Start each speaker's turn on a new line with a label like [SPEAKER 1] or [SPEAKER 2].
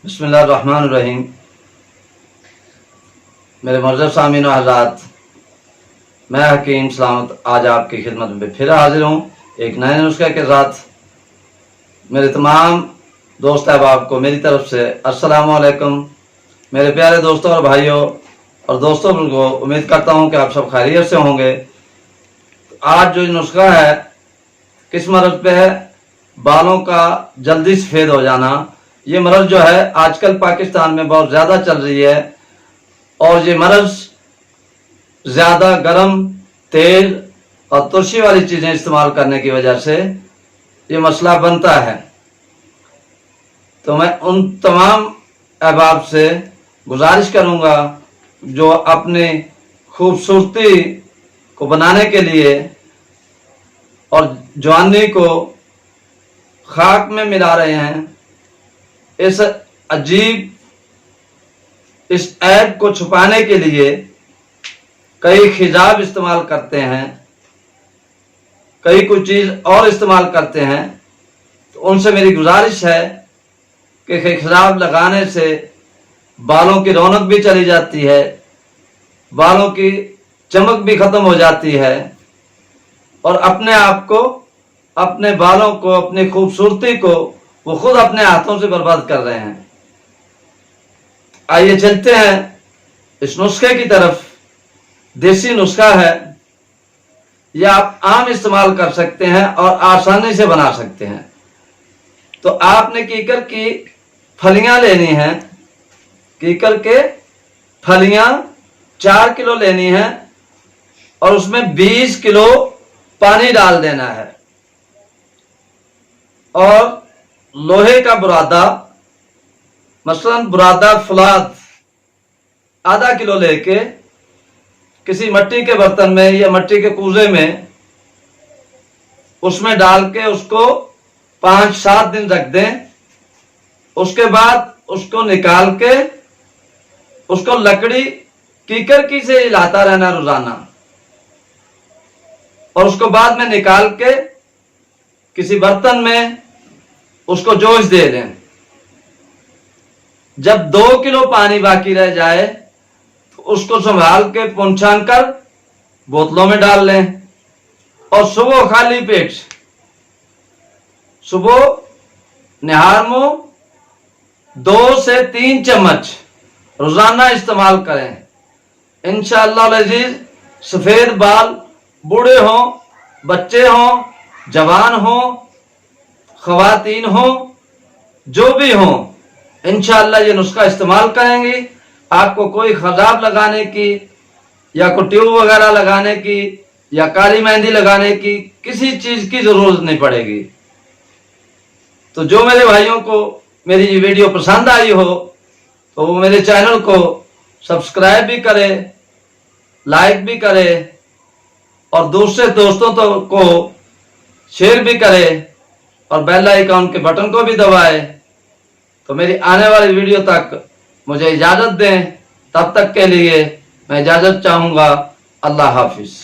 [SPEAKER 1] बिस्मिल्लाहिर्रहमानिर्रहीम। मेरे मर्ज़ब सामीन व हज़रात, मैं हकीम सलामत आज आपकी खिदमत में फिर हाजिर हूँ एक नए नुस्खे के साथ। मेरे तमाम दोस्त अहबाब को मेरी तरफ से अस्सलामु अलैकुम। मेरे प्यारे दोस्तों और भाइयों और दोस्तों को उम्मीद करता हूँ कि आप सब खैरियत से होंगे। आज जो नुस्खा है किस मर्ज़ पे है? बालों का जल्दी सफ़ेद हो जाना। ये मर्ज़ जो है आजकल पाकिस्तान में बहुत ज़्यादा चल रही है और ये मर्ज़ ज़्यादा गर्म तेल और तुलसी वाली चीज़ें इस्तेमाल करने की वजह से ये मसला बनता है। तो मैं उन तमाम अहबाब से गुजारिश करूँगा जो अपनी खूबसूरती को बनाने के लिए और जवानी को खाक में मिला रहे हैं, इस ऐब को छुपाने के लिए कई खिजाब इस्तेमाल करते हैं, कई कुछ चीज़ और इस्तेमाल करते हैं। तो उनसे मेरी गुजारिश है कि खिजाब लगाने से बालों की रौनक भी चली जाती है, बालों की चमक भी ख़त्म हो जाती है और अपने आप को, अपने बालों को, अपनी खूबसूरती को वो खुद अपने हाथों से बर्बाद कर रहे हैं। आइए चलते हैं इस नुस्खे की तरफ। देसी नुस्खा है, यह आप आम इस्तेमाल कर सकते हैं और आसानी से बना सकते हैं। तो आपने कीकर की फलियां लेनी है, कीकर के फलियां 4 किलो लेनी है और उसमें 20 किलो पानी डाल देना है और लोहे का बुरादा, मसलन बुरादा फुलाद आधा किलो लेके किसी मिट्टी के बर्तन में या मिट्टी के कूजे में उसमें डाल के उसको 5-7 दिन रख दें। उसके बाद उसको निकाल के उसको लकड़ी कीकर की से हिलाता रहना रोजाना और उसको बाद में निकाल के किसी बर्तन में उसको जोश दे दें। जब 2 किलो पानी बाकी रह जाए तो उसको संभाल के पुनछान कर बोतलों में डाल लें और सुबह खाली पेट, सुबह निहार मुंह 2 से 3 चम्मच रोजाना इस्तेमाल करें। इंशाअल्लाह अज़ीज सफेद बाल, बूढ़े हों, बच्चे हों, जवान हों, ख़वातीन हों, जो भी हों, इंशाअल्लाह ये नुस्खा इस्तेमाल करेंगे, आपको कोई खजाब लगाने की या कोई ट्यूब वगैरह लगाने की या काली मेहंदी लगाने की किसी चीज की जरूरत नहीं पड़ेगी। तो जो मेरे भाइयों को मेरी ये वीडियो पसंद आई हो तो वो मेरे चैनल को सब्सक्राइब भी करें, लाइक भी करें और दूसरे दोस्तों को शेयर भी करें और बेल आइकन के बटन को भी दबाएं। तो मेरी आने वाली वीडियो तक मुझे इजाज़त दें। तब तक के लिए मैं इजाज़त चाहूँगा। अल्लाह हाफिज़।